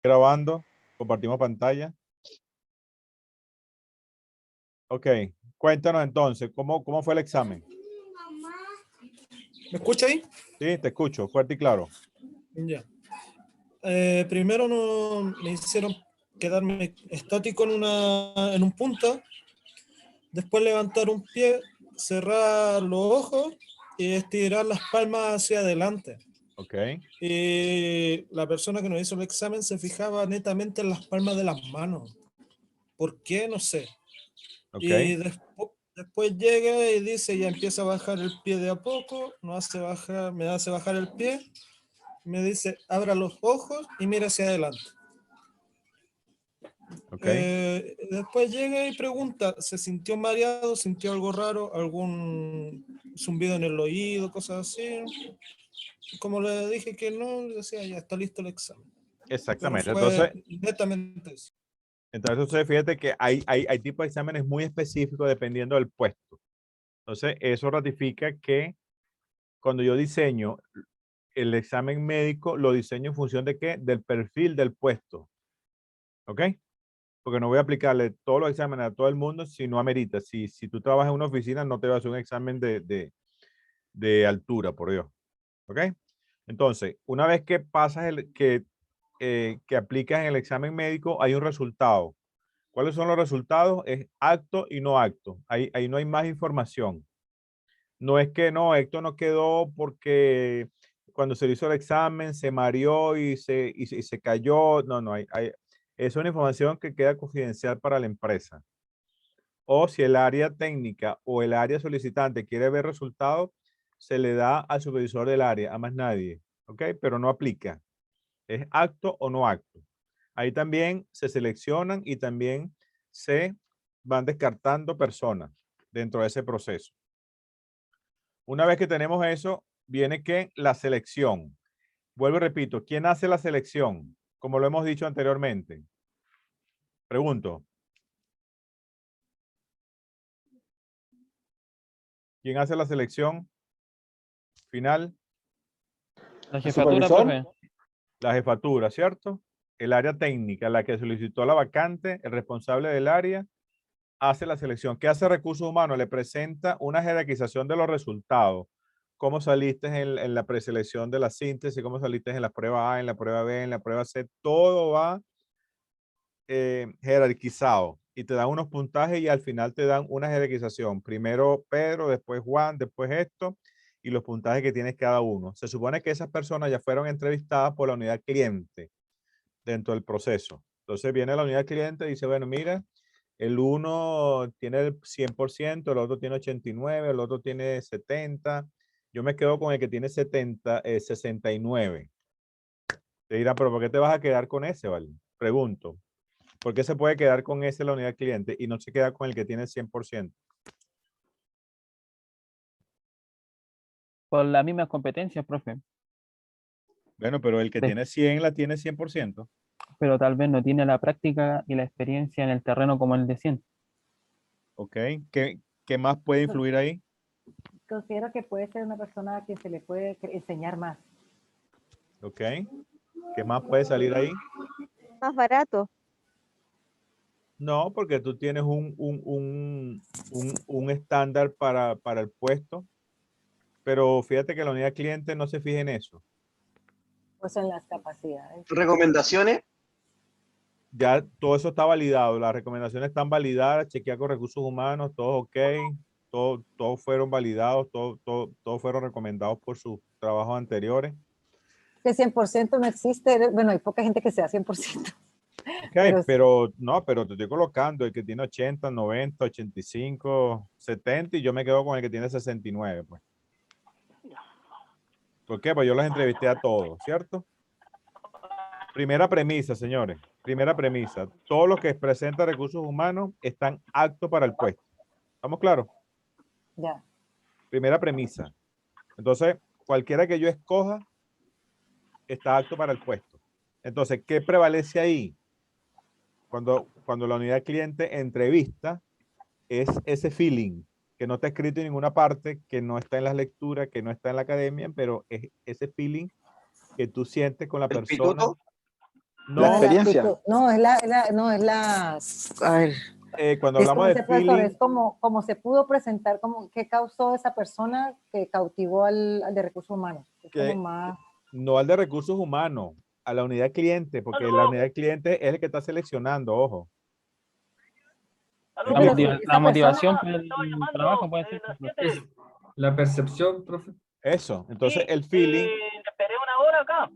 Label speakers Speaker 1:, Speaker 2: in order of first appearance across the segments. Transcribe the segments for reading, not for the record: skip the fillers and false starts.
Speaker 1: Grabando, compartimos pantalla. Ok, cuéntanos entonces, ¿cómo fue el examen?
Speaker 2: ¿Me escucha ahí?
Speaker 1: Sí, te escucho, fuerte y claro.
Speaker 2: Ya. Primero me hicieron quedarme estático en un punto, después levantar un pie, cerrar los ojos y estirar las palmas hacia adelante.
Speaker 1: Ok,
Speaker 2: Y la persona que nos hizo el examen se fijaba netamente en las palmas de las manos. ¿Por qué? No sé.
Speaker 1: ok,
Speaker 2: Y después llega y dice, ya empieza a bajar el pie de a poco, me hace bajar el pie, me dice, abra los ojos y mira hacia adelante.
Speaker 1: ok.
Speaker 2: Después llega y pregunta, ¿se sintió mareado? ¿Sintió algo raro? ¿Algún zumbido en el oído? Cosas así. Como le dije que no, decía, ya está listo el examen. Pero
Speaker 1: Exactamente.
Speaker 2: fue netamente eso.
Speaker 1: Entonces fíjate que hay tipos de exámenes muy específicos dependiendo del puesto. Entonces, eso ratifica que cuando yo diseño el examen médico, lo diseño en función de qué? Del perfil del puesto. ¿Ok? Porque no voy a aplicarle todos los exámenes a todo el mundo si no amerita. Si tú trabajas en una oficina, no te vas a hacer un examen de altura, por Dios. ¿Ok? Entonces, una vez que pasas que aplicas en el examen médico, hay un resultado. ¿Cuáles son los resultados? Es acto y no acto. Ahí no hay más información. No es que no, Héctor no quedó porque cuando se le hizo el examen se mareó y se cayó. No, no, es una información que queda confidencial para la empresa. O si el área técnica o el área solicitante quiere ver resultados, se le da al supervisor del área, a más nadie. ¿Ok? Pero no aplica. Es acto o no acto. Ahí también se seleccionan y también se van descartando personas dentro de ese proceso. Una vez que tenemos eso, viene que la selección. Vuelvo y repito, ¿quién hace la selección? Como lo hemos dicho anteriormente. Pregunto. ¿Quién hace la selección final?
Speaker 3: La
Speaker 4: ¿El
Speaker 3: jefatura,
Speaker 4: supervisor?
Speaker 3: profe.
Speaker 1: La jefatura, ¿cierto? El área técnica, la que solicitó la vacante, el responsable del área, hace la selección. ¿Qué hace Recursos Humanos? Le presenta una jerarquización de los resultados. Cómo saliste en la preselección de la síntesis, cómo saliste en la prueba A, en la prueba B, en la prueba C. Todo va jerarquizado y te dan unos puntajes y al final te dan una jerarquización. Primero Pedro, después Juan, después esto y los puntajes que tienes cada uno. Se supone que esas personas ya fueron entrevistadas por la unidad cliente dentro del proceso. Entonces viene la unidad cliente y dice, bueno, mira, el uno tiene el 100%, el otro tiene 89, el otro tiene 70. Yo me quedo con el que tiene 69. Te dirán, pero ¿por qué te vas a quedar con ese, vale? Pregunto. ¿Por qué se puede quedar con ese la unidad cliente y no se queda con el que tiene el 100%?
Speaker 3: Por las mismas competencias, profe.
Speaker 1: Bueno, pero el que tiene 100 la tiene 100%.
Speaker 3: Pero tal vez no tiene la práctica y la experiencia en el terreno como el de 100.
Speaker 1: ¿Ok? ¿Qué más puede influir ahí?
Speaker 5: Considero que puede ser una persona a quien se le puede enseñar más.
Speaker 1: ¿Ok? ¿Qué más puede salir ahí?
Speaker 6: Más barato.
Speaker 1: No, porque tú tienes un estándar para el puesto, pero fíjate que la unidad cliente no se fija en eso.
Speaker 5: Pues en las capacidades.
Speaker 4: ¿Recomendaciones?
Speaker 1: Ya todo eso está validado, las recomendaciones están validadas, chequear con recursos humanos, todo ok, todos fueron validados, todos fueron recomendados por sus trabajos anteriores.
Speaker 5: Que 100% no existe, bueno, hay poca gente que sea 100%.
Speaker 1: Ok,
Speaker 5: Pero
Speaker 1: pero te estoy colocando el que tiene 80, 90, 85, 70 y yo me quedo con el que tiene 69, pues. ¿Por qué? Pues yo los entrevisté a todos, ¿cierto? Primera premisa, señores. Primera premisa. Todos los que presentan recursos humanos están aptos para el puesto. ¿Estamos claros?
Speaker 5: ya.
Speaker 1: Primera premisa. Entonces, cualquiera que yo escoja está apto para el puesto. Entonces, ¿qué prevalece ahí? Cuando la unidad cliente entrevista, es ese feeling que no está escrito en ninguna parte, que no está en las lecturas, que no está en la academia, pero es ese feeling que tú sientes con la
Speaker 4: ¿El
Speaker 1: persona.
Speaker 4: pituto?
Speaker 1: No,
Speaker 4: La experiencia.
Speaker 5: No, no, es la, a ver,
Speaker 1: cuando
Speaker 5: es
Speaker 1: hablamos
Speaker 5: como
Speaker 1: de
Speaker 5: ese profesor,
Speaker 1: feeling,
Speaker 5: es como se pudo presentar, como qué causó esa persona que cautivó al de recursos humanos. Es
Speaker 1: que
Speaker 5: como más,
Speaker 1: no al de recursos humanos, a la unidad cliente, porque la unidad cliente es el que está seleccionando, ojo.
Speaker 5: sí, pero si
Speaker 3: La
Speaker 5: esa
Speaker 3: motivación
Speaker 5: persona,
Speaker 3: para el trabajo puede ser.
Speaker 7: Es la percepción, profe.
Speaker 1: Eso, entonces el feeling,
Speaker 8: Esperé una hora acá.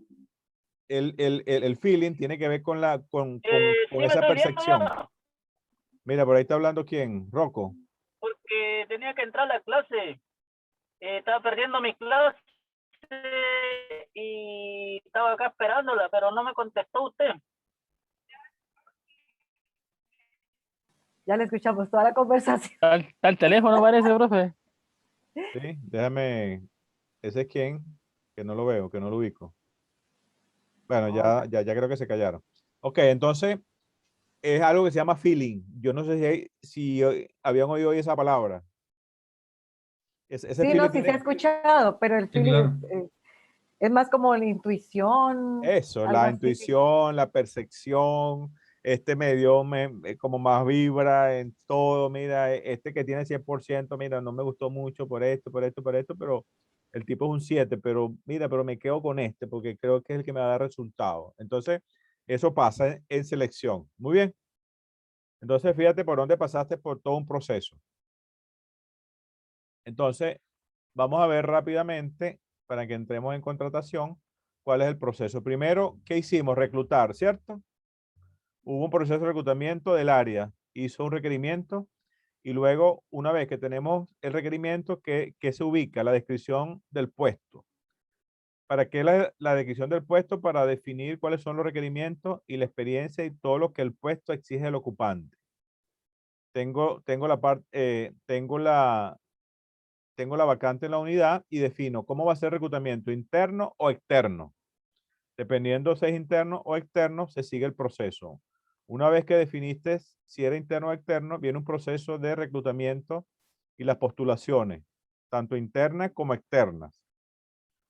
Speaker 1: el feeling tiene que ver con, con
Speaker 8: Sí me
Speaker 1: esa
Speaker 8: estoy viendo
Speaker 1: percepción.
Speaker 8: ya,
Speaker 1: Mira, por ahí está hablando quién, Rocco.
Speaker 8: porque tenía que entrar a la clase. Estaba perdiendo mi clase y estaba acá esperándola, pero no me contestó usted.
Speaker 5: ya le escuchamos toda la conversación.
Speaker 3: Está el teléfono, parece, profe.
Speaker 1: Sí, déjame, ese es quién, que no lo veo, que no lo ubico. Bueno, ya creo que se callaron. Ok, entonces es algo que se llama feeling. Yo no sé si habían oído hoy esa palabra. Ese
Speaker 5: Sí,
Speaker 1: feeling
Speaker 5: no, sí se ha escuchado, pero el
Speaker 7: Sí,
Speaker 5: feeling
Speaker 7: claro.
Speaker 5: es más como la intuición,
Speaker 1: eso,
Speaker 5: algo
Speaker 1: la
Speaker 5: así.
Speaker 1: intuición, la percepción, este medio como más vibra en todo, mira, este que tiene 100%, mira, no me gustó mucho por esto, por esto, por esto, pero el tipo es un 7, pero mira, pero me quedo con este porque creo que es el que me va a dar resultado. Entonces, eso pasa en selección. Muy bien. Entonces, fíjate por dónde pasaste por todo un proceso. Entonces, vamos a ver rápidamente, para que entremos en contratación, cuál es el proceso. Primero, ¿qué hicimos? Reclutar, ¿cierto? Hubo un proceso de reclutamiento del área, hizo un requerimiento y luego, una vez que tenemos el requerimiento, ¿qué se ubica? La descripción del puesto. ¿Para qué la descripción del puesto? Para definir cuáles son los requerimientos y la experiencia y todo lo que el puesto exige del ocupante. Tengo la vacante en la unidad y defino cómo va a ser el reclutamiento, interno o externo. Dependiendo si es interno o externo, se sigue el proceso. Una vez que definiste si era interno o externo, viene un proceso de reclutamiento y las postulaciones, tanto internas como externas.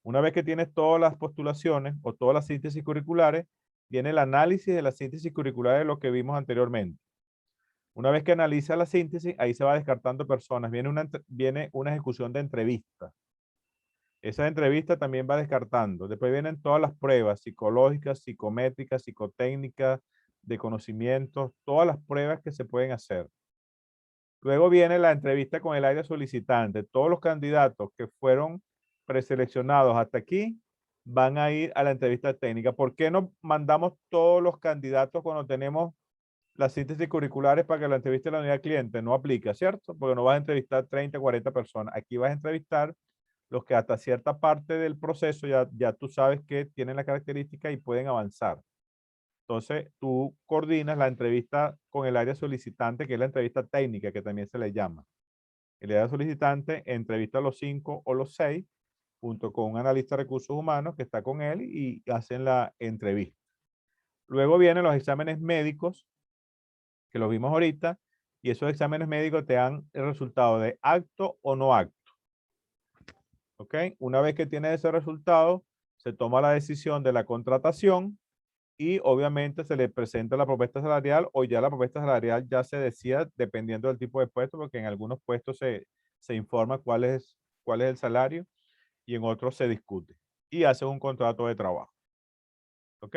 Speaker 1: Una vez que tienes todas las postulaciones o todas las síntesis curriculares, viene el análisis de la síntesis curricular de lo que vimos anteriormente. Una vez que analiza la síntesis, ahí se va descartando personas. Viene una ejecución de entrevistas. Esa entrevista también va descartando. Después vienen todas las pruebas psicológicas, psicométricas, psicotécnicas, de conocimientos, todas las pruebas que se pueden hacer. Luego viene la entrevista con el área solicitante. Todos los candidatos que fueron preseleccionados hasta aquí van a ir a la entrevista técnica. ¿Por qué no mandamos todos los candidatos cuando tenemos las síntesis curriculares para que la entrevista de la unidad cliente? No aplica, ¿cierto? Porque no vas a entrevistar 30, 40 personas. Aquí vas a entrevistar los que hasta cierta parte del proceso ya tú sabes que tienen la característica y pueden avanzar. Entonces, tú coordinas la entrevista con el área solicitante, que es la entrevista técnica, que también se le llama. El área solicitante entrevista a los 5 o los 6, junto con un analista de recursos humanos que está con él y hacen la entrevista. Luego vienen los exámenes médicos, que los vimos ahorita, y esos exámenes médicos te dan el resultado de acto o no acto. ¿Ok? Una vez que tienes ese resultado, se toma la decisión de la contratación y obviamente se le presenta la propuesta salarial o ya la propuesta salarial ya se decía dependiendo del tipo de puesto, porque en algunos puestos se informa cuál es el salario y en otros se discute. Y haces un contrato de trabajo. ¿Ok?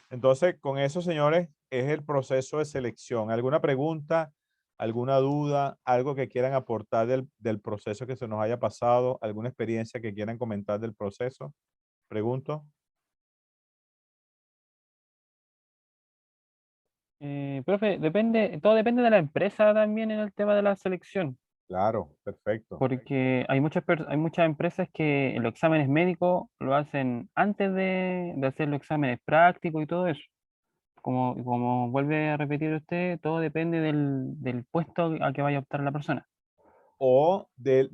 Speaker 1: Entonces, con eso, señores, es el proceso de selección. ¿Alguna pregunta? ¿Alguna duda? ¿Algo que quieran aportar del proceso que se nos haya pasado? ¿Alguna experiencia que quieran comentar del proceso? Pregunto.
Speaker 3: Profe, todo depende de la empresa también en el tema de la selección,
Speaker 1: Claro, perfecto.
Speaker 3: porque hay hay muchas empresas que los exámenes médicos lo hacen antes de hacer los exámenes prácticos y todo eso. Como vuelve a repetir usted, todo depende del puesto a que vaya a optar la persona.
Speaker 1: O de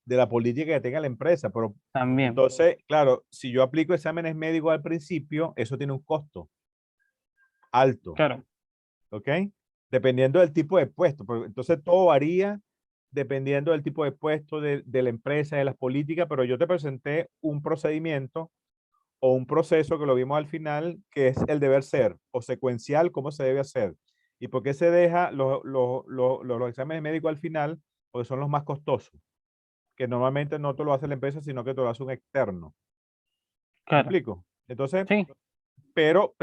Speaker 1: la política que tenga la empresa. Pero
Speaker 3: También,
Speaker 1: entonces, claro, si yo aplico exámenes médicos al principio, eso tiene un costo alto.
Speaker 3: claro.
Speaker 1: ¿Ok? Dependiendo del tipo de puesto. Entonces todo varía dependiendo del tipo de puesto, de la empresa, de las políticas, pero yo te presenté un procedimiento o un proceso que lo vimos al final, que es el deber ser, o secuencial, cómo se debe hacer. ¿Y por qué se deja los exámenes médicos al final? Porque son los más costosos, que normalmente no te lo hace la empresa, sino que te lo hace un externo. ¿Me
Speaker 3: Claro,
Speaker 1: explico? Entonces,
Speaker 3: sí,
Speaker 1: pero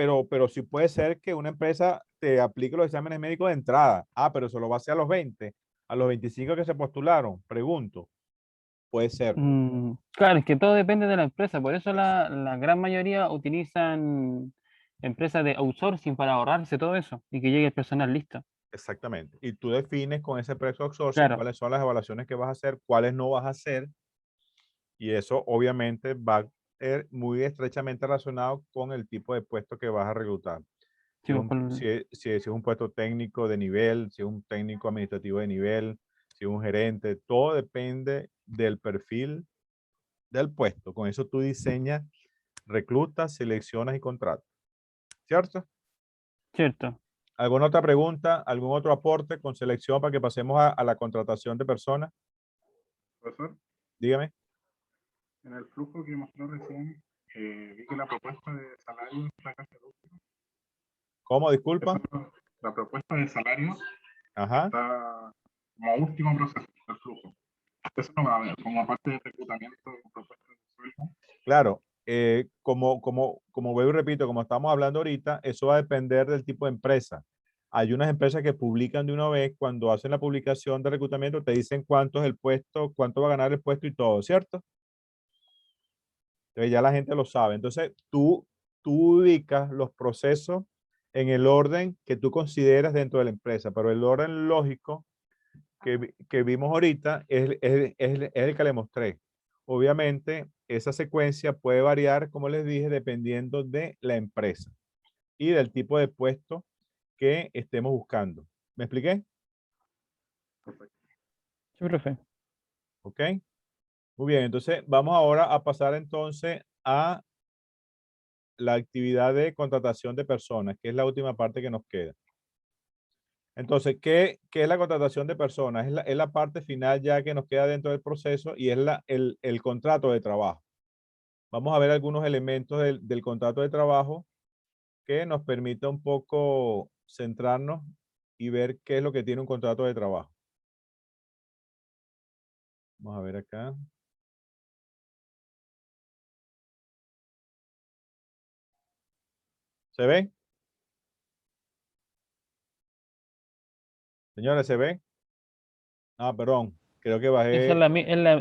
Speaker 1: sí puede ser que una empresa te aplique los exámenes médicos de entrada. Ah, pero se lo va a hacer a los 20, a los 25 que se postularon. Pregunto. Puede ser.
Speaker 3: claro, es que todo depende de la empresa, por eso la gran mayoría utilizan empresas de outsourcing para ahorrarse todo eso y que llegue el personal listo.
Speaker 1: Exactamente. Y tú defines con ese precio outsourcing
Speaker 3: Claro,
Speaker 1: cuáles son las evaluaciones que vas a hacer, cuáles no vas a hacer. Y eso obviamente va a ser muy estrechamente relacionado con el tipo de puesto que vas a reclutar. Si
Speaker 3: sí,
Speaker 1: es
Speaker 3: pues,
Speaker 1: un, si es un puesto técnico de nivel, si es un técnico administrativo de nivel, si es un gerente, todo depende del perfil del puesto. Con eso tú diseñas, reclutas, seleccionas y contratas. ¿Cierto?
Speaker 3: cierto.
Speaker 1: ¿Alguna otra pregunta? ¿Algún otro aporte con selección para que pasemos a la contratación de personas?
Speaker 9: Profesor,
Speaker 1: Dígame.
Speaker 9: en el flujo que mostró recién, vi que la propuesta de salario está casi al último.
Speaker 1: ¿Cómo? Disculpa.
Speaker 9: La propuesta de salario
Speaker 1: Ajá.
Speaker 9: está como último proceso del flujo. Eso no va a haber, como parte de reclutamiento, propuesta de sueldo.
Speaker 1: Claro. Como vuelvo y repito, como estamos hablando ahorita, eso va a depender del tipo de empresa. Hay unas empresas que publican de una vez, cuando hacen la publicación de reclutamiento, te dicen cuánto es el puesto, cuánto va a ganar el puesto y todo, ¿cierto? Entonces ya la gente lo sabe. Entonces tú ubicas los procesos en el orden que tú consideras dentro de la empresa, pero el orden lógico que vimos ahorita es el que le mostré. Obviamente, esa secuencia puede variar, como les dije, dependiendo de la empresa y del tipo de puesto que estemos buscando. ¿Me expliqué?
Speaker 3: Sí, profe.
Speaker 1: ¿Ok? Muy bien, entonces vamos ahora a pasar entonces a la actividad de contratación de personas, que es la última parte que nos queda. Entonces, ¿qué es la contratación de personas? Es la parte final ya que nos queda dentro del proceso y es el contrato de trabajo. Vamos a ver algunos elementos del contrato de trabajo que nos permita un poco centrarnos y ver qué es lo que tiene un contrato de trabajo. Vamos a ver acá. ¿Se ve? Señores, ¿se ve? Ah, perdón. Creo que
Speaker 3: Esa
Speaker 1: bajé.
Speaker 3: es la misma.
Speaker 1: Es la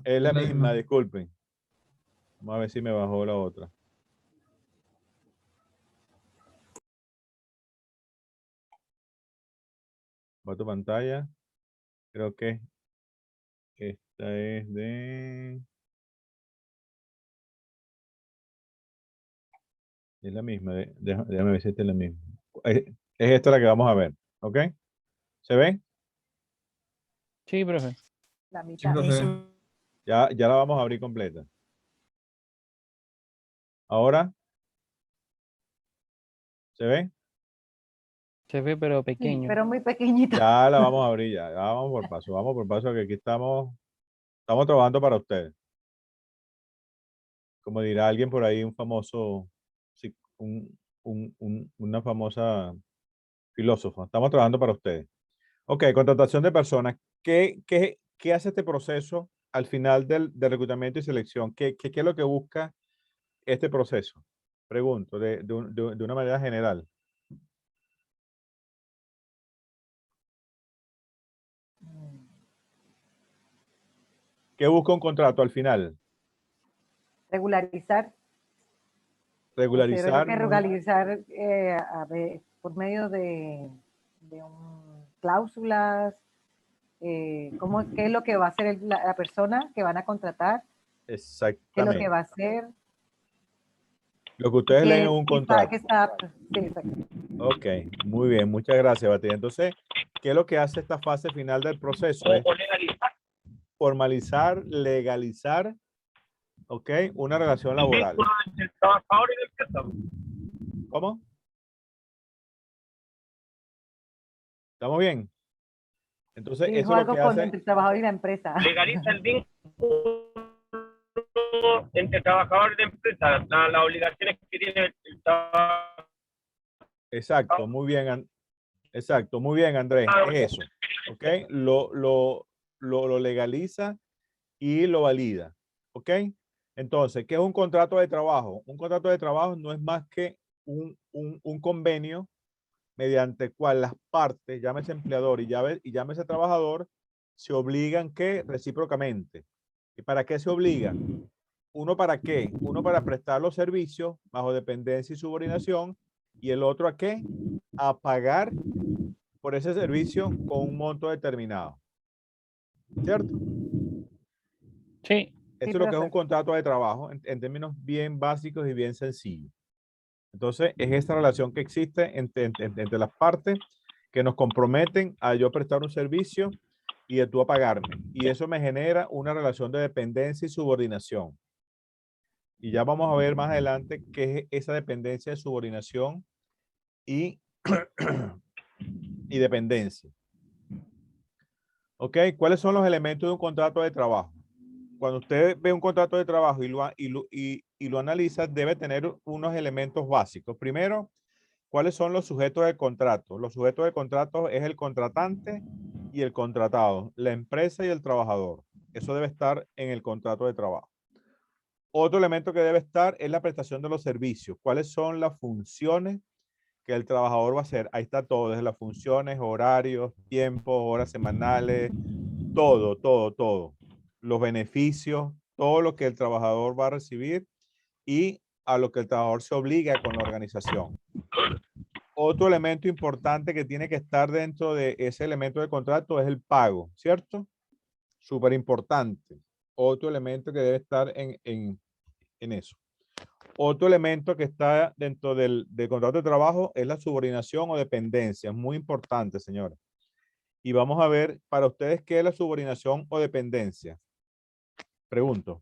Speaker 7: Es la
Speaker 1: misma,
Speaker 7: misma.
Speaker 1: disculpen. Vamos a ver si me bajó la otra. Va tu pantalla. Creo que esta es de... Es la misma. Déjame ver si esta es la misma. Es esta la que vamos a ver. ¿Ok? ¿Se ve?
Speaker 3: Sí, profe.
Speaker 5: La
Speaker 7: Sí,
Speaker 5: mitad.
Speaker 7: profe.
Speaker 2: Eso,
Speaker 1: Ya la vamos a abrir completa. Ahora, ¿se ve?
Speaker 3: Se ve, pero
Speaker 5: Sí,
Speaker 3: pequeño.
Speaker 5: pero muy pequeñito.
Speaker 1: Ya la vamos a abrir ya. Ya vamos por paso, que aquí estamos trabajando para ustedes. Como dirá alguien por ahí, un famoso, sí, una famosa filósofa. Estamos trabajando para ustedes. Ok, contratación de personas. ¿Qué hace este proceso al final del reclutamiento y selección? ¿Qué es lo que busca este proceso? Pregunto, de una manera general. ¿Qué busca un contrato al final?
Speaker 5: Regularizar. Considero yo
Speaker 1: Regularizar.
Speaker 5: que regularizar por medio cláusulas, qué es lo que va a hacer la persona que van a contratar, qué es lo que
Speaker 1: Exactamente.
Speaker 5: va a hacer,
Speaker 1: Lo que ustedes leen en un contrato.
Speaker 5: qué está, sí, exacto.
Speaker 1: Ok, muy bien, muchas gracias, Batia. Entonces, ¿qué es lo que hace esta fase final del proceso? Es
Speaker 8: O legalizar.
Speaker 1: formalizar, legalizar, ok, una relación
Speaker 8: El
Speaker 1: laboral.
Speaker 8: vínculo entre el trabajador y la empresa.
Speaker 1: ¿Cómo? ¿Estamos bien? Entonces,
Speaker 5: Sí,
Speaker 1: eso
Speaker 5: dijo
Speaker 1: es lo
Speaker 5: algo
Speaker 1: que
Speaker 5: con
Speaker 1: hace,
Speaker 5: entre el trabajador y la empresa.
Speaker 8: Legaliza el vínculo entre trabajadores de empresa, las obligaciones que tiene el trabajador.
Speaker 1: Exacto, muy bien, exacto, muy bien, Andrés, es eso, ¿ok? Lo legaliza y lo valida, ¿ok? Entonces, ¿qué es un contrato de trabajo? Un contrato de trabajo no es más que un convenio mediante el cual las partes, llámese empleador y llámese trabajador, se obligan que recíprocamente. ¿Y para qué se obligan? ¿Uno para qué? Uno para prestar los servicios bajo dependencia y subordinación, y el otro ¿a qué? A pagar por ese servicio con un monto determinado. ¿Cierto?
Speaker 3: Sí,
Speaker 1: Eso
Speaker 5: Sí,
Speaker 1: es lo que es un
Speaker 5: profe.
Speaker 1: contrato de trabajo en términos bien básicos y bien sencillos. Entonces, es esta relación que existe entre las partes que nos comprometen a yo prestar un servicio y de tú a pagarme. Y eso me genera una relación de dependencia y subordinación. Y ya vamos a ver más adelante qué es esa dependencia de subordinación y, y dependencia. ¿Ok? ¿Cuáles son los elementos de un contrato de trabajo? Cuando usted ve un contrato de trabajo y lo analiza, debe tener unos elementos básicos. Primero, ¿cuáles son los sujetos del contrato? Los sujetos del contrato es el contratante y el contratado, la empresa y el trabajador. Eso debe estar en el contrato de trabajo. Otro elemento que debe estar es la prestación de los servicios. ¿Cuáles son las funciones que el trabajador va a hacer? Ahí está todo, desde las funciones, horarios, tiempos, horas semanales, todo. Los beneficios, todo lo que el trabajador va a recibir y a lo que el trabajador se obliga con la organización. Otro elemento importante que tiene que estar dentro de ese elemento de contrato es el pago, ¿cierto? Súper importante. Otro elemento que debe estar en eso. Otro elemento que está dentro del contrato de trabajo es la subordinación o dependencia. Es muy importante, señores. Y vamos a ver para ustedes qué es la subordinación o dependencia. Pregunto.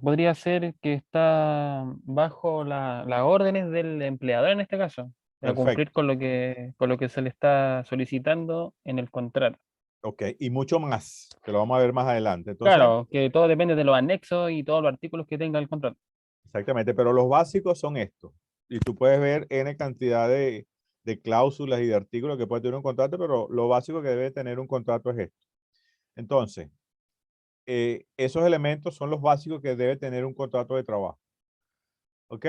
Speaker 3: podría ser que está bajo las órdenes del empleador en este caso, para cumplir
Speaker 1: Perfecto.
Speaker 3: con lo que se le está solicitando en el contrato.
Speaker 1: Ok. Y mucho más, que lo vamos a ver más adelante. Entonces,
Speaker 3: Claro, que todo depende de los anexos y todos los artículos que tenga el contrato.
Speaker 1: exactamente, pero los básicos son estos. Y tú puedes ver N cantidad de cláusulas y de artículos que puede tener un contrato, pero lo básico que debe tener un contrato es esto. Entonces, esos elementos son los básicos que debe tener un contrato de trabajo. ¿Ok?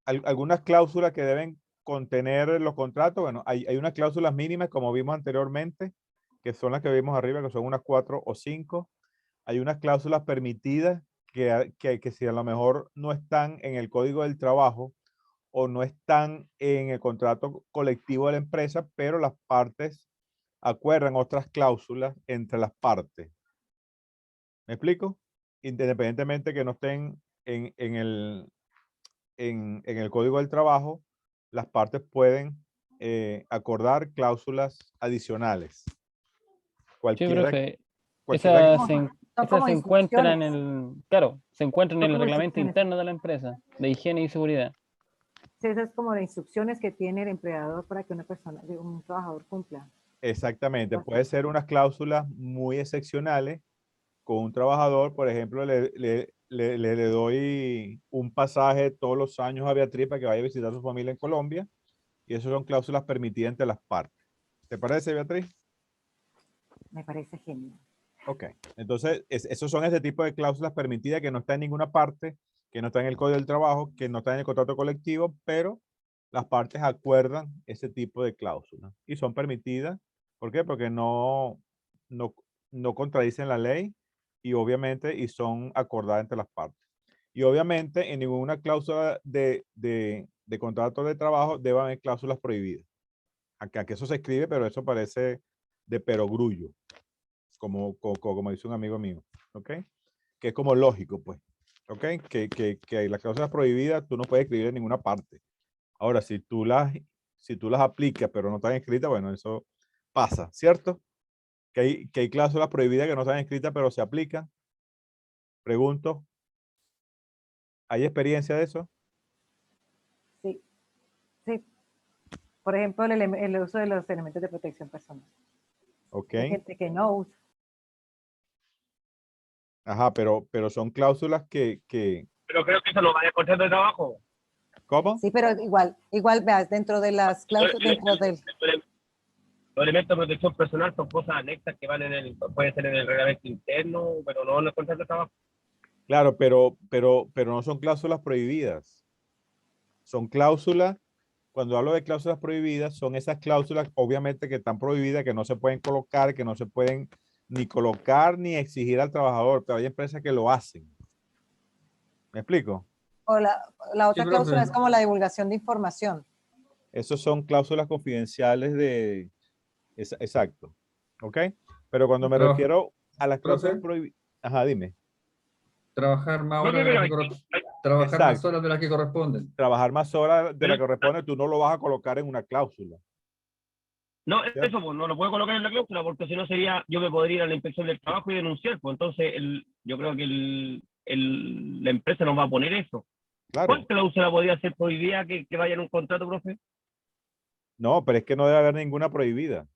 Speaker 1: Algunas cláusulas que deben contener los contratos, bueno, hay unas cláusulas mínimas, como vimos anteriormente, que son las que vimos arriba, que son unas 4 o 5. Hay unas cláusulas permitidas que si a lo mejor no están en el código del trabajo o no están en el contrato colectivo de la empresa, pero las partes acuerdan otras cláusulas entre las partes. ¿Me explico? Independientemente que no estén en el código del trabajo, las partes pueden acordar cláusulas adicionales.
Speaker 3: Sí,
Speaker 1: Cualquiera,
Speaker 3: profe,
Speaker 1: cualquiera.
Speaker 5: Son
Speaker 3: esas
Speaker 5: como
Speaker 3: se encuentran
Speaker 5: instrucciones.
Speaker 3: claro, se encuentran
Speaker 5: Son
Speaker 3: en el
Speaker 5: como
Speaker 3: reglamento
Speaker 5: instrucciones.
Speaker 3: interno de la empresa, de higiene y seguridad.
Speaker 5: Sí, esas es como las instrucciones que tiene el empleador para que un trabajador cumpla.
Speaker 1: Exactamente, puede ser unas cláusulas muy excepcionales con un trabajador, por ejemplo, le doy un pasaje todos los años a Beatriz para que vaya a visitar a su familia en Colombia, y eso son cláusulas permitidas entre las partes. ¿Te parece, Beatriz?
Speaker 5: Me parece genial.
Speaker 1: Ok, entonces esos son ese tipo de cláusulas permitidas que no está en ninguna parte, que no está en el Código del Trabajo, que no está en el contrato colectivo, pero las partes acuerdan ese tipo de cláusulas y son permitidas. ¿Por qué? Porque no, no contradicen la ley y obviamente y son acordadas entre las partes. Y obviamente en ninguna cláusula de contrato de trabajo debe haber cláusulas prohibidas. Aquí eso se escribe, pero eso parece de perogrullo, como dice un amigo mío, ¿ok? Que es como lógico, pues, ¿ok? Que las cláusulas prohibidas tú no puedes escribir en ninguna parte. Ahora, si tú las aplicas, pero no están escritas, bueno, eso pasa, ¿cierto? Que hay cláusulas prohibidas que no están escritas, pero se aplican. Pregunto, ¿hay experiencia de eso?
Speaker 5: Sí, sí. por ejemplo, el uso de los elementos de protección personal.
Speaker 1: ¿Ok?
Speaker 5: Hay gente que no usa.
Speaker 1: Ajá, pero son cláusulas que,
Speaker 8: Pero creo que eso no va de contrato de trabajo.
Speaker 1: ¿cómo?
Speaker 5: Sí, pero igual veas, dentro de las cláusulas, dentro del...
Speaker 8: Los elementos de protección personal son cosas anexas que van puede ser en el reglamento interno, pero no en el contrato de trabajo.
Speaker 1: Claro, pero no son cláusulas prohibidas. Son cláusulas, cuando hablo de cláusulas prohibidas, son esas cláusulas obviamente que están prohibidas, que no se pueden colocar, que no se pueden ni colocar ni exigir al trabajador, pero hay empresas que lo hacen. ¿Me explico?
Speaker 5: O la otra cláusula
Speaker 7: profe.
Speaker 5: es como la divulgación de información.
Speaker 1: Esos son cláusulas confidenciales de... exacto. ¿Ok? Pero cuando me
Speaker 7: Trabaja-
Speaker 1: refiero a las cláusulas
Speaker 7: profe.
Speaker 1: prohibidas... Ajá, dime.
Speaker 7: Trabajar más
Speaker 8: Profe,
Speaker 7: horas de
Speaker 8: pero
Speaker 7: las que trabajar más
Speaker 1: Exacto.
Speaker 7: horas de las que corresponden.
Speaker 1: Trabajar más horas de la que
Speaker 8: Pero-
Speaker 1: corresponde, tú no lo vas a colocar en una cláusula.
Speaker 8: No,
Speaker 1: ¿Cierto?
Speaker 8: eso pues, no lo puedo colocar en la cláusula porque si no sería, yo me podría ir a la inspección del trabajo y denunciar, pues entonces yo creo que la empresa nos va a poner eso.
Speaker 1: Claro.
Speaker 8: ¿Cuál cláusula podría ser prohibida que vaya en un contrato, profe?
Speaker 1: No, pero es que no debe haber ninguna prohibida.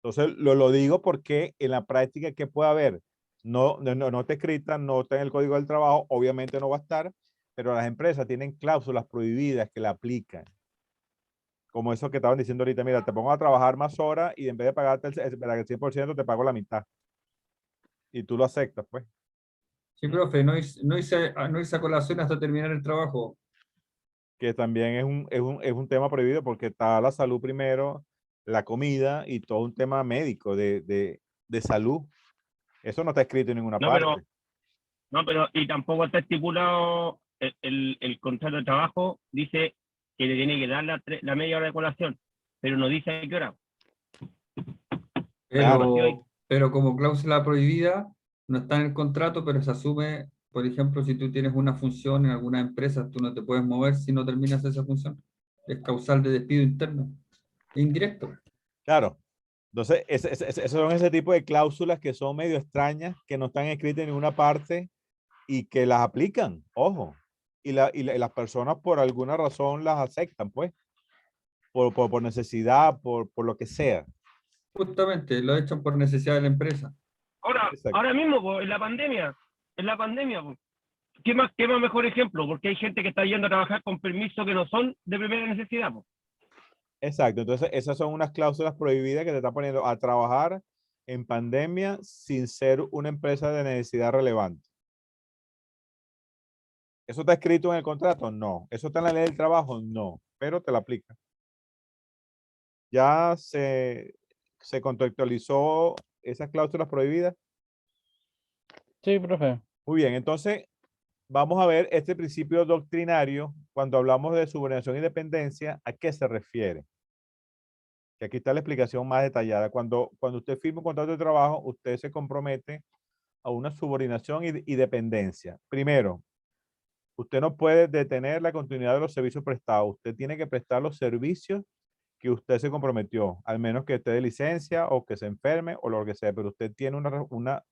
Speaker 1: Entonces, lo digo porque en la práctica, ¿qué puede haber? No está escrita, no está en el Código del Trabajo, obviamente no va a estar, pero las empresas tienen cláusulas prohibidas que la aplican. Como eso que estaban diciendo ahorita, mira, te pongo a trabajar más horas y en vez de pagarte el 100%, te pago la mitad. Y tú lo aceptas, pues.
Speaker 7: Sí, profe, no hice a colación hasta terminar el trabajo.
Speaker 1: Que también es un tema prohibido porque está la salud primero, la comida y todo un tema médico de salud. Eso no está escrito en ninguna
Speaker 8: No,
Speaker 1: parte.
Speaker 8: y tampoco está estipulado el contrato de trabajo, dice que le tiene que dar la media hora de colación, pero no dice a qué hora.
Speaker 1: Claro.
Speaker 7: Pero como cláusula prohibida, no está en el contrato, pero se asume, por ejemplo, si tú tienes una función en alguna empresa, tú no te puedes mover si no terminas esa función. Es causal de despido interno, indirecto.
Speaker 1: Claro. Entonces, esos son ese tipo de cláusulas que son medio extrañas, que no están escritas en ninguna parte y que las aplican, ojo. Y las personas por alguna razón las aceptan, pues, por necesidad, por lo que sea.
Speaker 7: Justamente, lo echan por necesidad de la empresa.
Speaker 1: Exacto.
Speaker 8: Ahora mismo, pues, en la pandemia, pues, qué más mejor ejemplo? Porque hay gente que está yendo a trabajar con permisos que no son de primera necesidad, pues.
Speaker 1: Exacto. Entonces, esas son unas cláusulas prohibidas que te están poniendo a trabajar en pandemia sin ser una empresa de necesidad relevante. ¿Eso está escrito en el contrato? No. ¿Eso está en la ley del trabajo? No. Pero te la aplica. Ya se contextualizó esas cláusulas prohibidas.
Speaker 3: Sí, profe.
Speaker 1: Muy bien, entonces vamos a ver este principio doctrinario cuando hablamos de subordinación y dependencia, ¿a qué se refiere? Que aquí está la explicación más detallada. Cuando usted firma un contrato de trabajo, usted se compromete a una subordinación y dependencia. Primero, usted no puede detener la continuidad de los servicios prestados. Usted tiene que prestar los servicios que usted se comprometió, al menos que esté de licencia o que se enferme o lo que sea, pero usted tiene una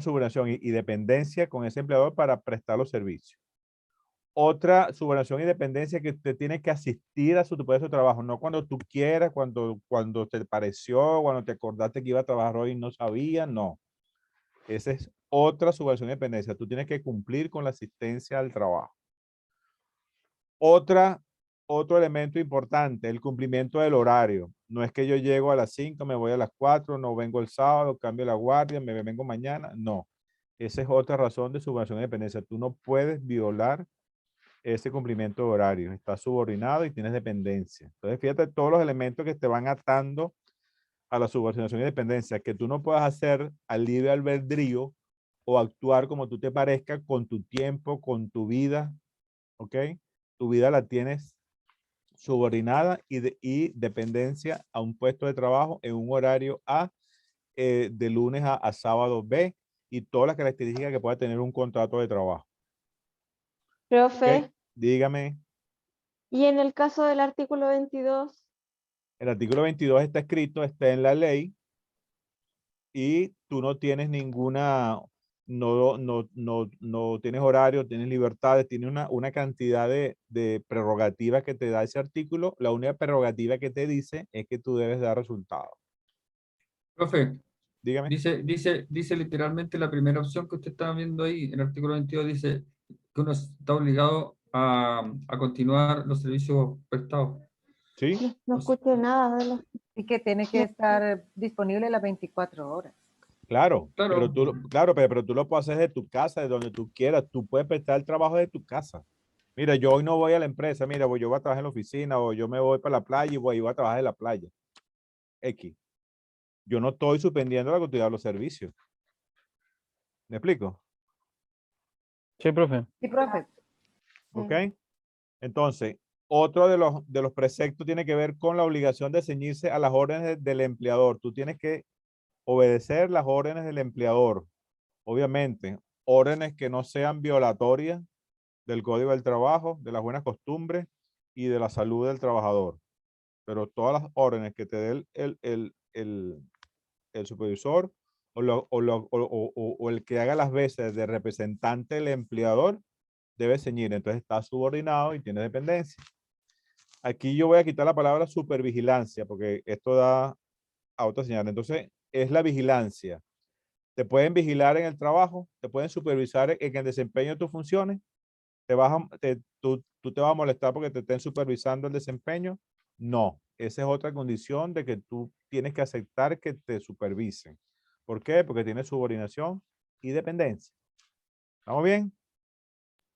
Speaker 1: subordinación y dependencia con ese empleador para prestar los servicios. Otra subordinación y dependencia que usted tiene que asistir a su puesto de trabajo, no cuando tú quieras, cuando te pareció, cuando te acordaste que iba a trabajar hoy y no sabía, no. Esa es otra subordinación y dependencia. Tú tienes que cumplir con la asistencia al trabajo. Otro elemento importante, el cumplimiento del horario. No es que yo llego a las 5, me voy a las 4, no vengo el sábado, cambio la guardia, me vengo mañana. No. Esa es otra razón de subordinación y dependencia. Tú no puedes violar ese cumplimiento de horario. Estás subordinado y tienes dependencia. Entonces, fíjate todos los elementos que te van atando a la subordinación y dependencia, que tú no puedas hacer al libre albedrío o actuar como tú te parezca con tu tiempo, con tu vida, ¿ok? Tu vida la tienes subordinada y dependencia a un puesto de trabajo en un horario A, de lunes a sábado B, y todas las características que pueda tener un contrato de trabajo.
Speaker 6: Profe,
Speaker 1: ¿Ok? Dígame.
Speaker 6: y en el caso del artículo 22,
Speaker 1: El artículo 22 está escrito, está en la ley, y tú no tienes ninguna, no tienes horario, tienes libertades, tienes una cantidad de prerrogativas que te da ese artículo. La única prerrogativa que te dice es que tú debes dar resultados.
Speaker 7: Profe,
Speaker 1: Dígame.
Speaker 7: dice literalmente la primera opción que usted está viendo ahí, en el artículo 22, dice que uno está obligado a continuar los servicios prestados.
Speaker 1: ¿Sí?
Speaker 6: No escuché nada de los...
Speaker 5: Y que tiene que estar disponible las 24 horas.
Speaker 1: Claro,
Speaker 7: Claro.
Speaker 1: pero tú lo puedes hacer de tu casa, de donde tú quieras. Tú puedes prestar el trabajo de tu casa. Mira, yo hoy no voy a la empresa, mira, yo voy a trabajar en la oficina o yo me voy para la playa y voy a trabajar en la playa. X. Yo no estoy suspendiendo la continuidad de los servicios. ¿Me explico?
Speaker 3: Sí, profe.
Speaker 5: Sí, profe.
Speaker 1: ¿Ok? Entonces, otro de los preceptos tiene que ver con la obligación de ceñirse a las órdenes del empleador. Tú tienes que obedecer las órdenes del empleador. Obviamente, órdenes que no sean violatorias del Código del Trabajo, de las buenas costumbres y de la salud del trabajador. Pero todas las órdenes que te dé el supervisor o el que haga las veces de representante del empleador debe ceñir. Entonces está subordinado y tiene dependencia. Aquí yo voy a quitar la palabra supervigilancia porque esto da autoseñal. Entonces es la vigilancia. Te pueden vigilar en el trabajo, te pueden supervisar en el desempeño de tus funciones. Tú te vas a molestar porque te estén supervisando el desempeño. No, esa es otra condición de que tú tienes que aceptar que te supervisen. ¿Por qué? Porque tienes subordinación y dependencia. ¿Estamos bien?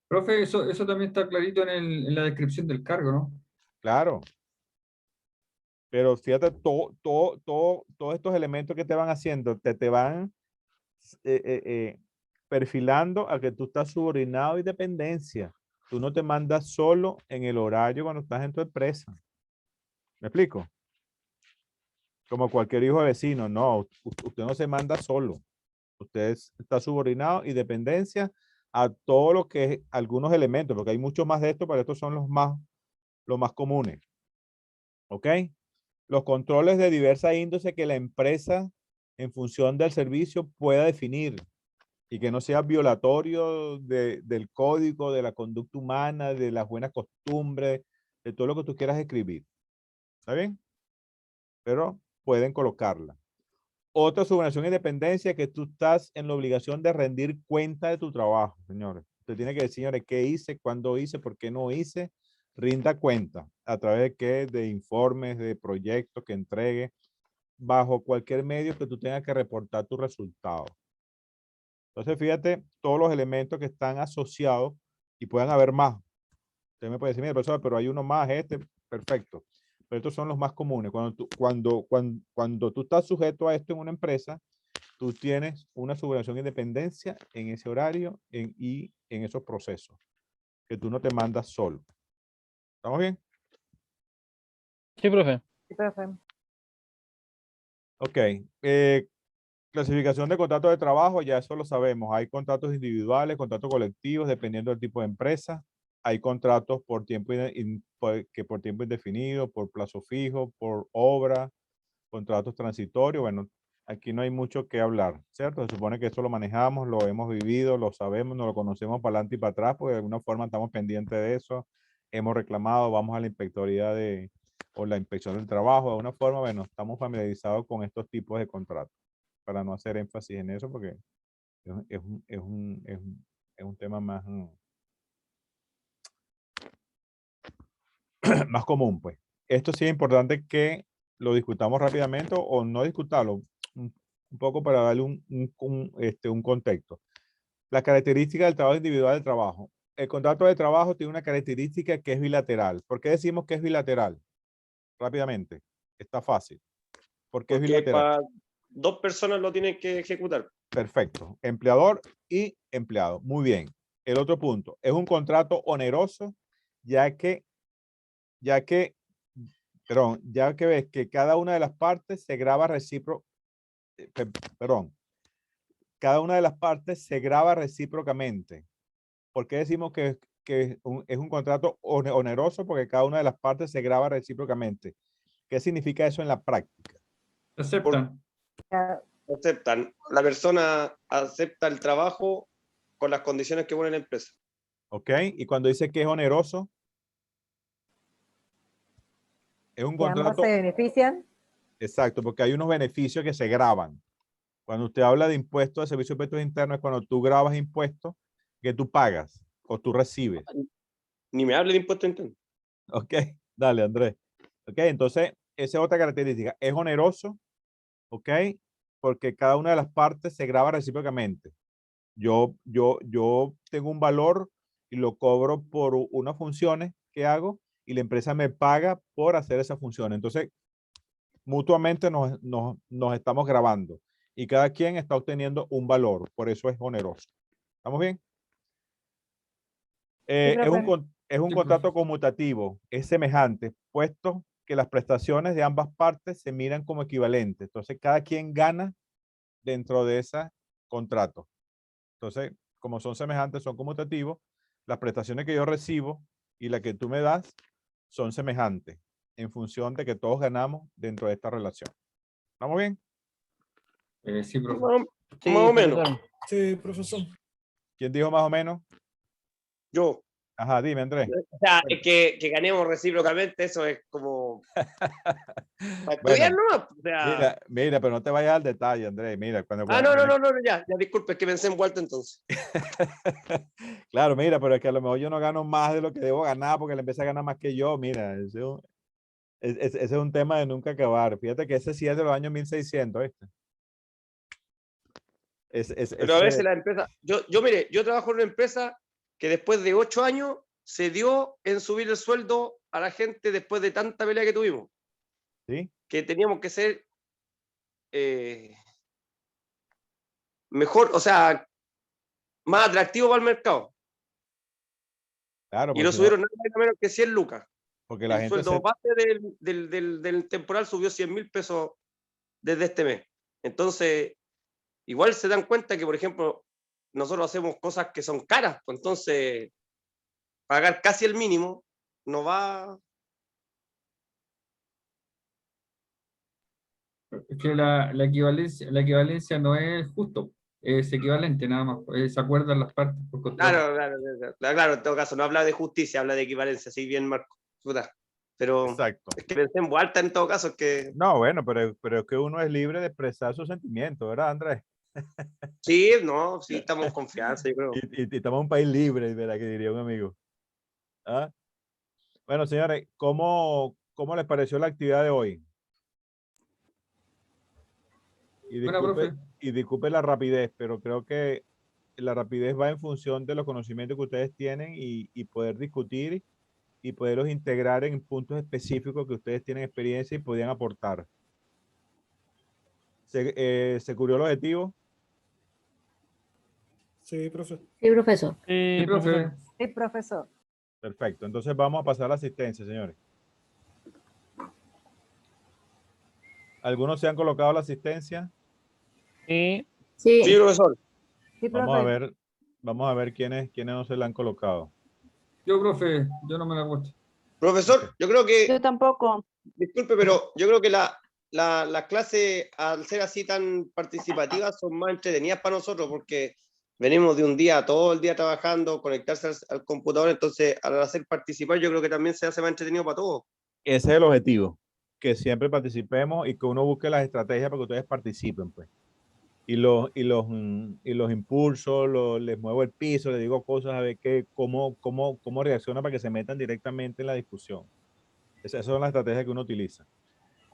Speaker 7: Profe, eso también está clarito en la descripción del cargo, ¿no?
Speaker 1: Claro. Pero fíjate, todos estos elementos que te van haciendo, te van perfilando a que tú estás subordinado y dependencia. Tú no te mandas solo en el horario cuando estás en tu empresa. ¿Me explico? Como cualquier hijo de vecino, no, usted no se manda solo. Usted está subordinado y dependencia a todo lo que es algunos elementos, porque hay muchos más de esto, pero estos son los más comunes. ¿Ok? Los controles de diversa índole que la empresa, en función del servicio, pueda definir y que no sea violatorio del código, de la conducta humana, de las buenas costumbres, de todo lo que tú quieras escribir. ¿Está bien? Pero pueden colocarla. Otra subordinación e independencia, que tú estás en la obligación de rendir cuenta de tu trabajo, señores. Usted tiene que decir, señores, qué hice, cuándo hice, por qué no hice. Rinda cuenta. ¿A través de qué? De informes, de proyectos que entregue, bajo cualquier medio que tú tengas que reportar tus resultados. Entonces, fíjate todos los elementos que están asociados y puedan haber más. Usted me puede decir, mira, profesor, pero hay uno más, perfecto. Pero estos son los más comunes. Cuando tú estás sujeto a esto en una empresa, tú tienes una subordinación e independencia en ese horario y en esos procesos, que tú no te mandas solo. ¿Estamos bien?
Speaker 3: Sí, profe.
Speaker 5: Sí, profe.
Speaker 1: Ok. Clasificación de contratos de trabajo, ya eso lo sabemos. Hay contratos individuales, contratos colectivos, dependiendo del tipo de empresa. Hay contratos por tiempo, por tiempo indefinido, por plazo fijo, por obra, contratos transitorios. Bueno, aquí no hay mucho que hablar, ¿cierto? Se supone que esto lo manejamos, lo hemos vivido, lo sabemos, nos lo conocemos para adelante y para atrás, porque de alguna forma estamos pendientes de eso. Hemos reclamado, vamos a la inspectoría o la inspección del trabajo. De alguna forma, bueno, estamos familiarizados con estos tipos de contratos, para no hacer énfasis en eso, porque es un tema más, más común, pues. Esto sí es importante que lo discutamos rápidamente o no discutarlo, un poco para darle un contexto. Las características del trabajo individual del trabajo. El contrato de trabajo tiene una característica que es bilateral. ¿Por qué decimos que es bilateral? Rápidamente. Está fácil. ¿Por qué es
Speaker 10: Porque
Speaker 1: bilateral?
Speaker 10: para dos personas lo tienen que ejecutar.
Speaker 1: Perfecto. Empleador y empleado. Muy bien. El otro punto. Es un contrato oneroso, ya que ves que cada una de las partes se graba cada una de las partes se graba recíprocamente. ¿Por qué decimos que es un contrato oneroso? Porque cada una de las partes se graba recíprocamente. ¿Qué significa eso en la práctica?
Speaker 7: Aceptan.
Speaker 10: aceptan. La persona acepta el trabajo con las condiciones que pone la empresa.
Speaker 1: ¿Ok? Y cuando dice que es oneroso, es un
Speaker 5: Que ambos
Speaker 1: contrato.
Speaker 5: se benefician.
Speaker 1: Exacto, porque hay unos beneficios que se graban. Cuando usted habla de impuestos de servicios de impuestos internos, es cuando tú grabas impuestos que tú pagas o tú recibes.
Speaker 10: Ni me hable de impuesto interno.
Speaker 1: Ok, dale, Andrés. Ok, entonces, esa es otra característica. Es oneroso, ok, porque cada una de las partes se graba recíprocamente. Yo tengo un valor y lo cobro por unas funciones que hago y la empresa me paga por hacer esas funciones. Entonces, mutuamente nos estamos grabando y cada quien está obteniendo un valor. Por eso es oneroso. ¿Estamos bien? Es un
Speaker 7: Sí,
Speaker 1: contrato conmutativo, es semejante, puesto que las prestaciones de ambas partes se miran como equivalentes. Entonces, cada quien gana dentro de ese contrato. Entonces, como son semejantes, son conmutativos, las prestaciones que yo recibo y las que tú me das son semejantes en función de que todos ganamos dentro de esta relación. ¿Estamos bien?
Speaker 7: Sí, profe.
Speaker 3: Sí,
Speaker 10: Más o menos.
Speaker 3: profesor.
Speaker 2: Sí, profesor.
Speaker 1: ¿Quién dijo más o menos?
Speaker 10: Yo.
Speaker 1: Ajá, dime, Andrés.
Speaker 10: O sea, es que ganemos recíprocamente, eso es como para estudiar,
Speaker 1: Bueno,
Speaker 10: ¿no? O sea,
Speaker 1: mira, pero no te vayas al detalle, Andrés. Mira,
Speaker 10: no, ya, disculpe, es que pensé en Walter entonces.
Speaker 1: Claro, mira, pero es que a lo mejor yo no gano más de lo que debo ganar porque la empresa gana más que yo. Mira, ese es un tema de nunca acabar. Fíjate que ese sí es de los años 1600, ¿viste?
Speaker 10: Pero a veces la empresa, mire, yo trabajo en una empresa que después de 8 años se dio en subir el sueldo a la gente después de tanta pelea que tuvimos.
Speaker 1: ¿Sí?
Speaker 10: Que teníamos que ser mejor, o sea, más atractivo para el mercado.
Speaker 1: Claro,
Speaker 10: Y lo subieron nada menos que 100 lucas.
Speaker 1: porque la
Speaker 10: El
Speaker 1: gente
Speaker 10: sueldo base del temporal subió 100.000 pesos desde este mes. Entonces, igual se dan cuenta que, por ejemplo, nosotros hacemos cosas que son caras, pues entonces pagar casi el mínimo no va.
Speaker 7: Es que la equivalencia no es justo, es equivalente nada más. Se acuerdan las partes por contrato.
Speaker 10: Claro, en todo caso, no habla de justicia, habla de equivalencia, si bien Marco. Puta. Pero
Speaker 1: Exacto.
Speaker 10: es que pensé en Vuelta en todo caso, es que
Speaker 1: No, bueno, pero es que uno es libre de expresar sus sentimientos, ¿verdad, Andrés?
Speaker 10: sí, no, sí, estamos en confianza, yo creo.
Speaker 1: Y estamos en un país libre, ¿verdad? Que diría un amigo. ¿Ah? Bueno, señores, ¿cómo les pareció la actividad de hoy?
Speaker 7: Buena, profe.
Speaker 1: Y disculpe la rapidez, pero creo que la rapidez va en función de los conocimientos que ustedes tienen y poder discutir y poderlos integrar en puntos específicos que ustedes tienen experiencia y podían aportar. ¿Se cubrió el objetivo?
Speaker 2: Sí, profe.
Speaker 5: Sí, profesor.
Speaker 7: Sí, profe.
Speaker 5: Sí, profesor.
Speaker 1: Perfecto. Entonces vamos a pasar a la asistencia, señores. ¿Algunos se han colocado a la asistencia?
Speaker 3: Sí.
Speaker 5: Sí.
Speaker 10: Sí, profesor.
Speaker 5: Sí,
Speaker 1: Vamos
Speaker 5: profe.
Speaker 1: a ver quiénes no se la han colocado.
Speaker 7: Yo, profe, yo no me la he puesto.
Speaker 10: Profesor, yo creo que,
Speaker 6: Yo tampoco.
Speaker 10: disculpe, pero yo creo que las clases, al ser así tan participativas, son más entretenidas para nosotros, porque venimos de un día, todo el día trabajando, conectarse al computador, entonces al hacer participar, yo creo que también se hace más entretenido para todos.
Speaker 1: Ese es el objetivo, que siempre participemos y que uno busque las estrategias para que ustedes participen, pues. Y los impulsos, les muevo el piso, les digo cosas a ver cómo reacciona para que se metan directamente en la discusión. Esas son las estrategias que uno utiliza.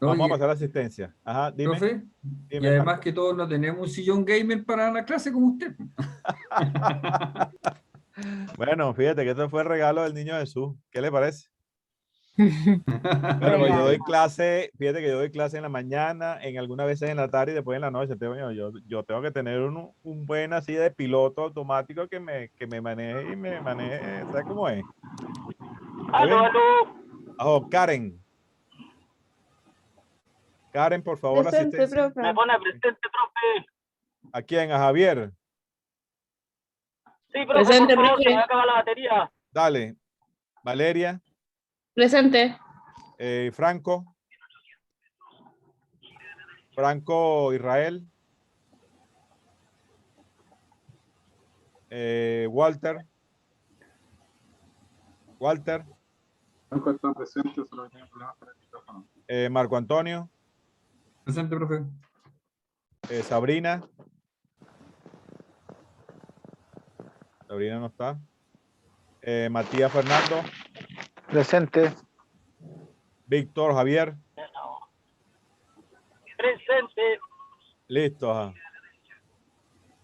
Speaker 1: Vamos a
Speaker 7: Oye,
Speaker 1: pasar a la asistencia. Ajá, dime.
Speaker 7: profe, y
Speaker 1: Dime,
Speaker 7: además
Speaker 1: Marco.
Speaker 7: que todos no tenemos un sillón gamer para la clase como usted.
Speaker 1: Bueno, fíjate que esto fue el regalo del niño Jesús. ¿Qué le parece? Bueno, pues yo doy clase, fíjate que yo doy clase en la mañana, en algunas veces en la tarde y después en la noche. Yo tengo que tener un buen así de piloto automático que me maneje y me maneje, ¿sabes cómo es? Oh, Karen. Karen, por favor,
Speaker 6: Presente,
Speaker 1: asistencia.
Speaker 6: profe.
Speaker 8: Me pone presente, profe.
Speaker 1: ¿A quién? ¿A Javier?
Speaker 8: Sí, profe,
Speaker 6: Presente,
Speaker 8: por favor, se
Speaker 6: profe.
Speaker 8: me acaba la batería.
Speaker 1: Dale. Valeria.
Speaker 6: Presente.
Speaker 1: Franco. Franco Israel. Walter. Walter.
Speaker 9: Franco está presente, solo tiene problemas con el micrófono.
Speaker 1: Marco Antonio.
Speaker 7: Presente, profe.
Speaker 1: Sabrina. Sabrina no está. Matías Fernando.
Speaker 11: Presente.
Speaker 1: Víctor Javier.
Speaker 8: Presente.
Speaker 1: Listo. Ajá.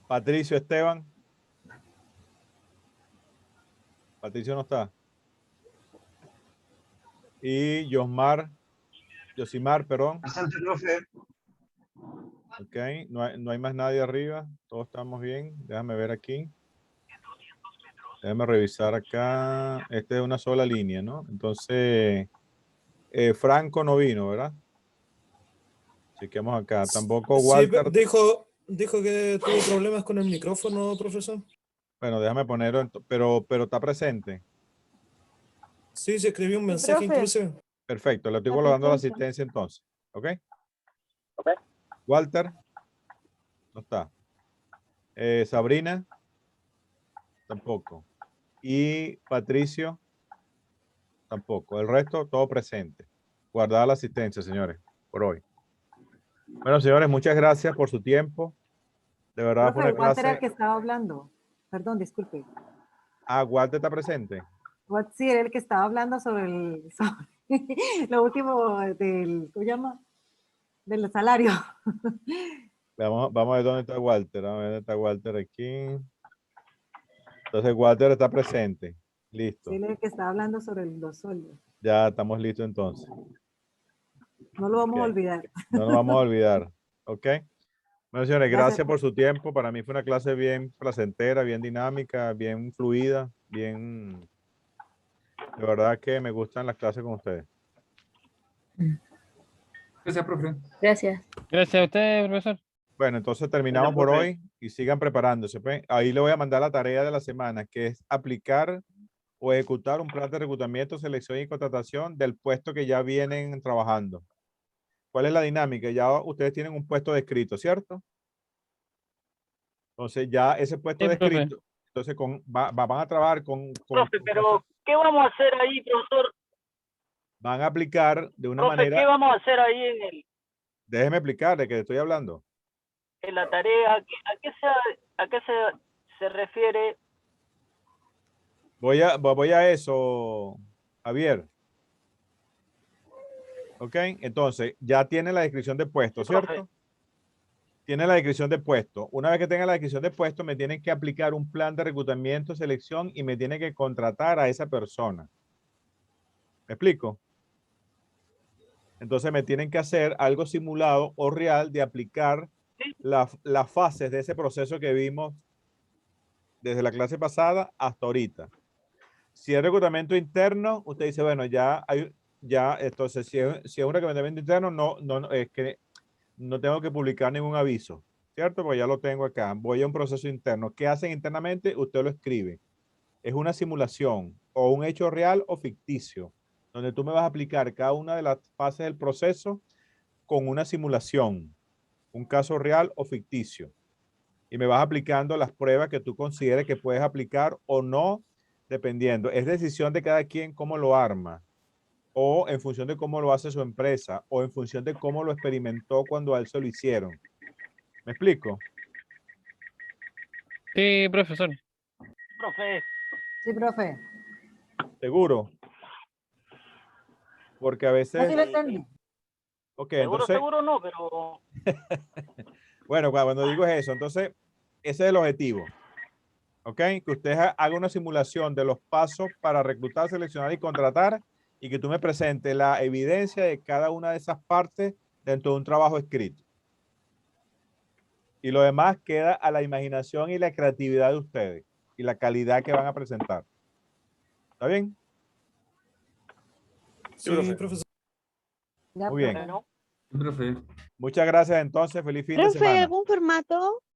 Speaker 1: Patricio Esteban. Patricio no está. Y Yosimar, perdón.
Speaker 4: Presente, profe.
Speaker 1: Ok, no hay más nadie arriba. Todos estamos bien. Déjame ver aquí. Déjame revisar acá. Esta es una sola línea, ¿no? Entonces, Franco no vino, ¿verdad? Chequeamos acá. Tampoco Walter.
Speaker 2: Sí, dijo que tuvo problemas con el micrófono, profesor.
Speaker 1: Bueno, déjame ponerlo, pero está presente.
Speaker 2: Sí, se escribió un mensaje
Speaker 6: profe.
Speaker 2: inclusive.
Speaker 1: Perfecto, le estoy
Speaker 6: La
Speaker 1: colocando la
Speaker 6: asistencia.
Speaker 1: asistencia entonces. ¿Ok?
Speaker 8: Ok.
Speaker 1: Walter. No está. Sabrina. Tampoco. Y Patricio. Tampoco. El resto, todo presente. Guardada la asistencia, señores, por hoy. Bueno, señores, muchas gracias por su tiempo. De verdad fue
Speaker 5: Profe,
Speaker 1: una
Speaker 5: Walter era el
Speaker 1: clase.
Speaker 5: que estaba hablando. Perdón, disculpe.
Speaker 1: Ah, Walter está presente.
Speaker 5: Sí, era el que estaba hablando sobre lo último del, ¿cómo se llama? Del salario.
Speaker 1: Vamos a ver dónde está Walter. Vamos a ver dónde está Walter aquí. Entonces, Walter está presente. Listo.
Speaker 5: Sí, él era el que estaba hablando sobre los sueldos.
Speaker 1: Ya estamos listos entonces.
Speaker 5: No lo vamos a
Speaker 1: Ok.
Speaker 5: olvidar.
Speaker 1: No nos vamos a olvidar. ¿Ok? Bueno, señores,
Speaker 5: Gracias.
Speaker 1: gracias por su tiempo. Para mí fue una clase bien placentera, bien dinámica, bien fluida, bien... De verdad que me gustan las clases con ustedes.
Speaker 7: Gracias, profe.
Speaker 6: Gracias.
Speaker 3: Gracias a usted, profesor.
Speaker 1: Bueno, entonces terminamos por
Speaker 8: profe.
Speaker 1: hoy y sigan preparándose. ¿Pues? Ahí le voy a mandar la tarea de la semana, que es aplicar o ejecutar un plan de reclutamiento, selección y contratación del puesto que ya vienen trabajando. ¿Cuál es la dinámica? Ya ustedes tienen un puesto descrito, ¿cierto? Entonces ya ese puesto
Speaker 3: Sí, profe.
Speaker 1: descrito, entonces van a trabajar
Speaker 8: Profe, pero ¿qué vamos a hacer ahí, profesor?
Speaker 1: van a aplicar de una
Speaker 8: Profe, ¿qué
Speaker 1: manera,
Speaker 8: vamos a hacer ahí
Speaker 1: déjeme explicar de qué estoy hablando.
Speaker 8: en la tarea? ¿A qué se refiere?
Speaker 1: Voy a eso, Javier. ¿Ok? Entonces, ya tiene la descripción de puesto,
Speaker 8: Sí, profe.
Speaker 1: ¿cierto? Tiene la descripción de puesto. Una vez que tenga la descripción de puesto, me tienen que aplicar un plan de reclutamiento, selección y me tienen que contratar a esa persona. ¿Me explico? Entonces me tienen que hacer algo simulado o real de aplicar las fases de ese proceso que vimos desde la clase pasada hasta ahorita. Si es reclutamiento interno, usted dice, bueno, entonces si es un reclutamiento interno, es que no tengo que publicar ningún aviso, ¿cierto? Pues ya lo tengo acá. Voy a un proceso interno. ¿Qué hacen internamente? Usted lo escribe. Es una simulación o un hecho real o ficticio, donde tú me vas a aplicar cada una de las fases del proceso con una simulación, un caso real o ficticio. Y me vas aplicando las pruebas que tú consideres que puedes aplicar o no, dependiendo. Es decisión de cada quien cómo lo arma, o en función de cómo lo hace su empresa, o en función de cómo lo experimentó cuando a él se lo hicieron. ¿Me explico?
Speaker 3: Sí, profesor.
Speaker 8: Profe,
Speaker 5: Sí, profe.
Speaker 1: ¿Seguro? Porque a veces...
Speaker 5: Así lo entendí.
Speaker 1: Ok,
Speaker 8: seguro,
Speaker 1: entonces...
Speaker 8: seguro no, pero...
Speaker 1: Bueno, cuando digo eso, entonces, ese es el objetivo. ¿Ok? Que usted haga una simulación de los pasos para reclutar, seleccionar y contratar y que tú me presentes la evidencia de cada una de esas partes dentro de un trabajo escrito. Y lo demás queda a la imaginación y la creatividad de ustedes y la calidad que van a presentar. ¿Está bien?
Speaker 2: Sí, profesor.
Speaker 5: Ya,
Speaker 1: Muy bien.
Speaker 5: profe.
Speaker 8: Bueno.
Speaker 7: Profe.
Speaker 1: Muchas gracias entonces. Feliz fin de
Speaker 6: Profe, ¿hay
Speaker 1: semana.
Speaker 6: algún formato?